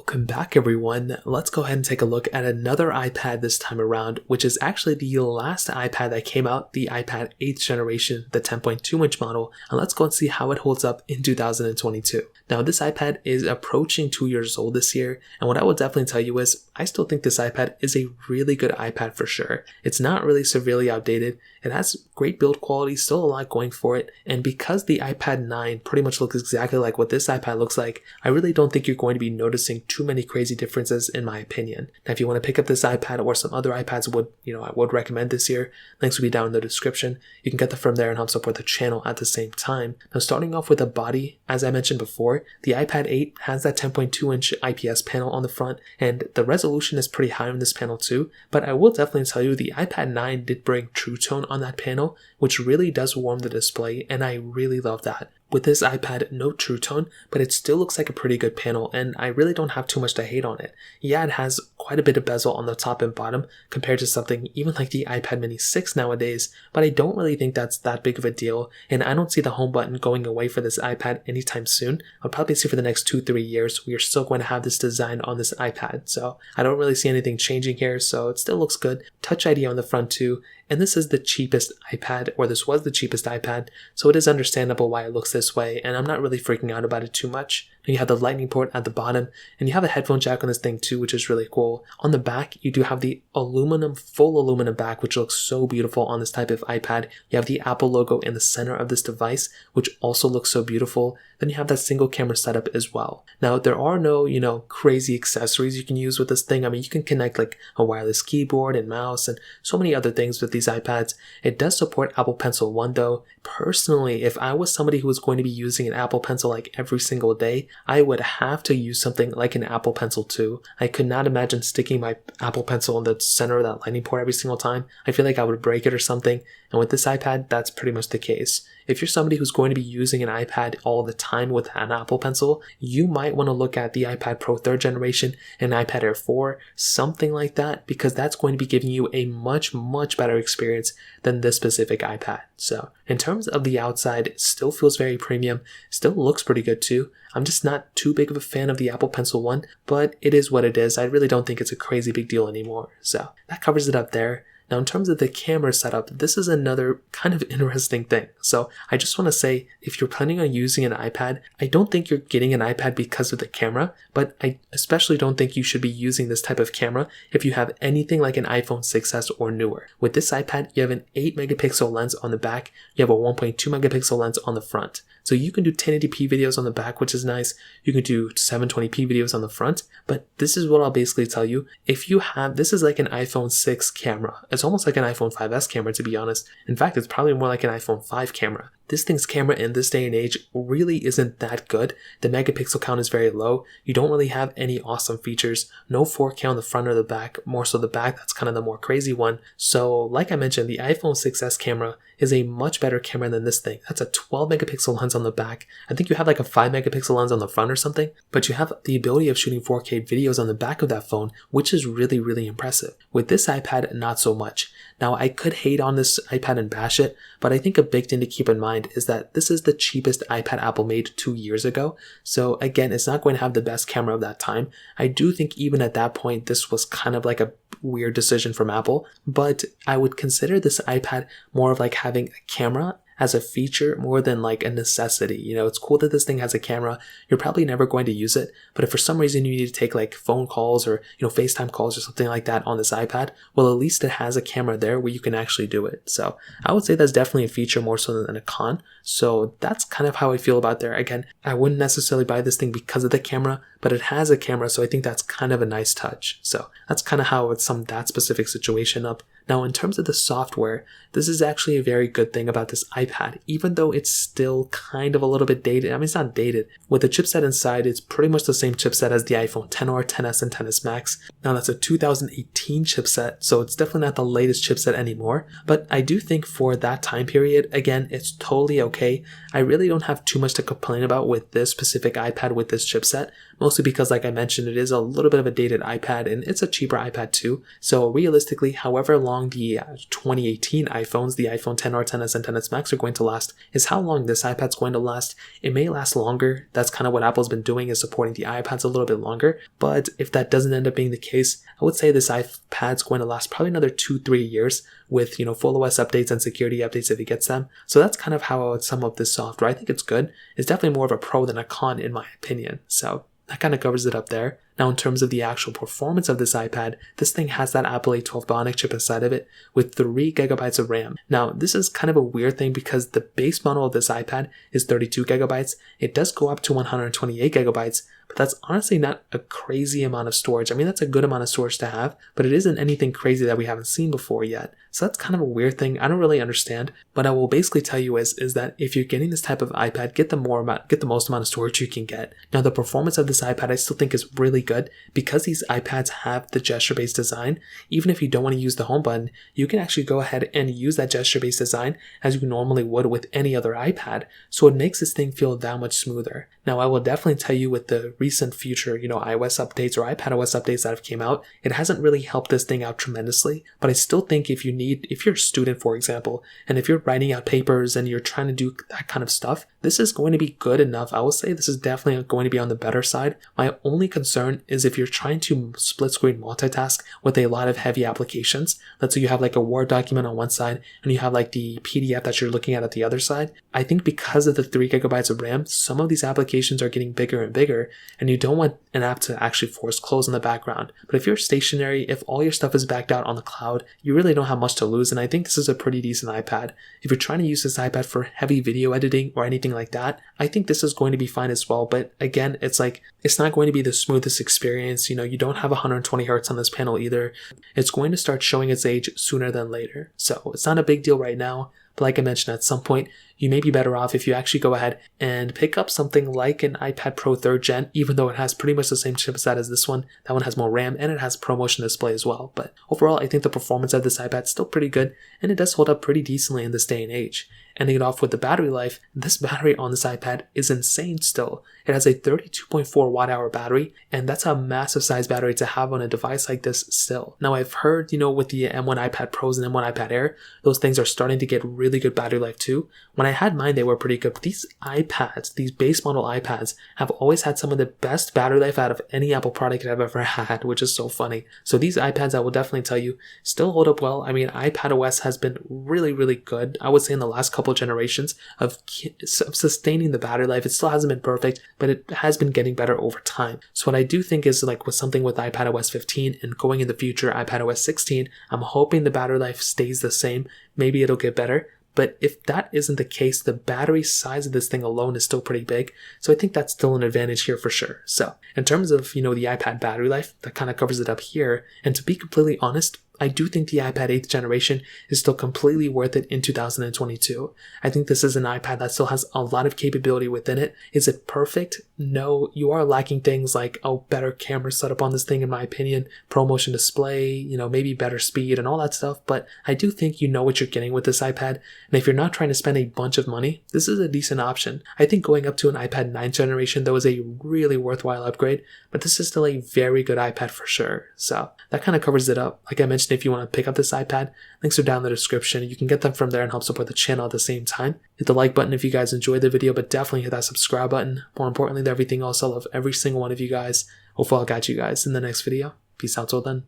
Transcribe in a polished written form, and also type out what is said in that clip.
Welcome back everyone. Let's go ahead and take a look at another iPad this time around, which is actually the last iPad that came out, the iPad 8th generation, the 10.2 inch model, and let's go and see how it holds up in 2022. Now this iPad is approaching 2 years old this year, and what I will definitely tell you is I still think this iPad is a really good iPad for sure. It's not really severely outdated, it has great build quality, still a lot going for it, and because the iPad 9 pretty much looks exactly like what this iPad looks like, I really don't think you're going to be noticing too many crazy differences in my opinion. Now if you want to pick up this iPad or some other iPads I would recommend this year, links will be down in the description. You can get them from there and help support the channel at the same time. Now starting off with the body, as I mentioned before, the iPad 8 has that 10.2 inch IPS panel on the front, and the resolution is pretty high on this panel too, but I will definitely tell you the iPad 9 did bring True Tone on that panel, which really does warm the display, and I really love that. With this iPad, no True Tone, but it still looks like a pretty good panel, and I really don't have too much to hate on it. Yeah, it has quite a bit of bezel on the top and bottom compared to something even like the iPad mini 6 nowadays, but I don't really think that's that big of a deal, and I don't see the home button going away for this iPad anytime soon. I'll probably see for the next 2-3 years we are still going to have this design on this iPad, so I don't really see anything changing here, so it still looks good. Touch ID on the front too, and this is the cheapest iPad, or this was the cheapest iPad, so it is understandable why it looks this way, and I'm not really freaking out about it too much. And you have the lightning port at the bottom, and you have a headphone jack on this thing too, which is really cool. On the back, you do have the full aluminum back, which looks so beautiful on this type of iPad. You have the Apple logo in the center of this device, which also looks so beautiful. Then you have that single camera setup as well. Now, there are no, crazy accessories you can use with this thing. I mean, you can connect like a wireless keyboard and mouse and so many other things with these iPads. It does support Apple Pencil 1 though. Personally, if I was somebody who was going to be using an Apple Pencil like every single day, I would have to use something like an Apple Pencil 2. I could not imagine sticking my Apple Pencil in the center of that lightning port every single time. I feel like I would break it or something. And with this iPad, that's pretty much the case. If you're somebody who's going to be using an iPad all the time with an Apple Pencil, you might want to look at the iPad Pro 3rd generation and iPad Air 4, something like that, because that's going to be giving you a much, much better experience than this specific iPad. So in terms of the outside, it still feels very premium, still looks pretty good too. I'm just not too big of a fan of the Apple Pencil 1, but it is what it is. I really don't think it's a crazy big deal anymore. So that covers it up there. Now in terms of the camera setup, this is another kind of interesting thing. So I just want to say, if you're planning on using an iPad, I don't think you're getting an iPad because of the camera, but I especially don't think you should be using this type of camera if you have anything like an iPhone 6s or newer. With this iPad, you have an 8 megapixel lens on the back, you have a 1.2 megapixel lens on the front. So you can do 1080p videos on the back, which is nice. You can do 720p videos on the front, but this is what I'll basically tell you. If you have, this is like an iPhone 6 camera. It's almost like an iPhone 5s camera, to be honest. In fact, it's probably more like an iPhone 5 camera. This thing's camera in this day and age really isn't that good. The megapixel count is very low. You don't really have any awesome features. No 4K on the front or the back, more so the back, that's kind of the more crazy one. So like I mentioned, the iPhone 6s camera is a much better camera than this thing. That's a 12 megapixel lens on the back. I think you have like a 5 megapixel lens on the front or something, but you have the ability of shooting 4K videos on the back of that phone, which is really, really impressive. With this iPad, not so much. Now, I could hate on this iPad and bash it, but I think a big thing to keep in mind is that this is the cheapest iPad Apple made 2 years ago. So again, it's not going to have the best camera of that time. I do think even at that point, this was kind of like a weird decision from Apple, but I would consider this iPad more of like having a camera as a feature more than like a necessity. It's cool that this thing has a camera. You're probably never going to use it, but if for some reason you need to take like phone calls or, FaceTime calls or something like that on this iPad, well, at least it has a camera there where you can actually do it. So I would say that's definitely a feature more so than a con. So that's kind of how I feel about there. Again, I wouldn't necessarily buy this thing because of the camera, but it has a camera, so I think that's kind of a nice touch. So that's kind of how I would sum that specific situation up. Now, in terms of the software, this is actually a very good thing about this iPad, even though it's still kind of a little bit dated. I mean, it's not dated. With the chipset inside, it's pretty much the same chipset as the iPhone XR, XS, and XS Max. Now, that's a 2018 chipset, so it's definitely not the latest chipset anymore, but I do think for that time period, again, it's totally okay. I really don't have too much to complain about with this specific iPad with this chipset, mostly because, like I mentioned, it is a little bit of a dated iPad and it's a cheaper iPad too. So realistically, however long the 2018 iPhones, the iPhone 10R, 10s, and 10s Max are going to last is how long this iPad's going to last. It may last longer. That's kind of what Apple's been doing, is supporting the iPads a little bit longer. But if that doesn't end up being the case, I would say this iPad's going to last probably another 2-3 years with, full OS updates and security updates if it gets them. So that's kind of how I would sum up this software. I think it's good. It's definitely more of a pro than a con in my opinion. So that kind of covers it up there. Now, in terms of the actual performance of this iPad, this thing has that Apple A12 Bionic chip inside of it with 3 gigabytes of RAM. Now, this is kind of a weird thing because the base model of this iPad is 32 gigabytes. It does go up to 128 gigabytes, but that's honestly not a crazy amount of storage. I mean, that's a good amount of storage to have, but it isn't anything crazy that we haven't seen before yet. So that's kind of a weird thing. I don't really understand, but I will basically tell you is that if you're getting this type of iPad, get the most amount of storage you can get. Now, the performance of this iPad I still think is really good because these iPads have the gesture-based design. Even if you don't want to use the home button, you can actually go ahead and use that gesture-based design as you normally would with any other iPad. So it makes this thing feel that much smoother. Now, I will definitely tell you with the recent future, iOS updates or iPadOS updates that have came out, it hasn't really helped this thing out tremendously. But I still think if you're a student, for example, and if you're writing out papers and you're trying to do that kind of stuff, this is going to be good enough. I will say this is definitely going to be on the better side. My only concern is if you're trying to split screen multitask with a lot of heavy applications. Let's say you have like a Word document on one side and you have like the PDF that you're looking at the other side. I think because of the 3 gigabytes of RAM, some of these applications are getting bigger and bigger, and you don't want an app to actually force close in the background. But if you're stationary, if all your stuff is backed out on the cloud, you really don't have much to lose, and I think this is a pretty decent iPad. If you're trying to use this iPad for heavy video editing or anything like that, I think this is going to be fine as well. But again, it's not going to be the smoothest experience. You don't have 120 hertz on this panel either. It's going to start showing its age sooner than later. So it's not a big deal right now. But like I mentioned, at some point, you may be better off if you actually go ahead and pick up something like an iPad Pro 3rd Gen, even though it has pretty much the same chipset as this one. That one has more RAM and it has ProMotion display as well. But overall, I think the performance of this iPad is still pretty good, and it does hold up pretty decently in this day and age. Ending it off with the battery life, this battery on this iPad is insane still. It has a 32.4 watt hour battery, and that's a massive size battery to have on a device like this still. Now, I've heard, with the M1 iPad Pros and M1 iPad Air, those things are starting to get really good battery life too. When I had mine, they were pretty good, but these iPads, these base model iPads, have always had some of the best battery life out of any Apple product I've ever had, which is so funny. So these iPads, I will definitely tell you, still hold up well. I mean, iPadOS has been really, really good. I would say in the last couple generations of sustaining the battery life. It still hasn't been perfect, but it has been getting better over time. So what I do think is with something with iPadOS 15 and going in the future iPadOS 16, I'm hoping the battery life stays the same. Maybe it'll get better. But if that isn't the case, the battery size of this thing alone is still pretty big. So I think that's still an advantage here for sure. So in terms of, the iPad battery life, that kind of covers it up here. And to be completely honest, I do think the iPad 8th generation is still completely worth it in 2022. I think this is an iPad that still has a lot of capability within it. Is it perfect? No, you are lacking things like a better camera setup on this thing, in my opinion, ProMotion display, maybe better speed and all that stuff. But I do think you know what you're getting with this iPad. And if you're not trying to spend a bunch of money, this is a decent option. I think going up to an iPad 9th generation, though, is a really worthwhile upgrade, but this is still a very good iPad for sure. So that kind of covers it up. Like I mentioned, if you want to pick up this iPad, links are down in the description. You can get them from there and help support the channel at the same time. Hit the like button if you guys enjoyed the video, but definitely hit that subscribe button. More importantly than everything else, I love every single one of you guys. Hopefully I'll catch you guys in the next video. Peace out till then.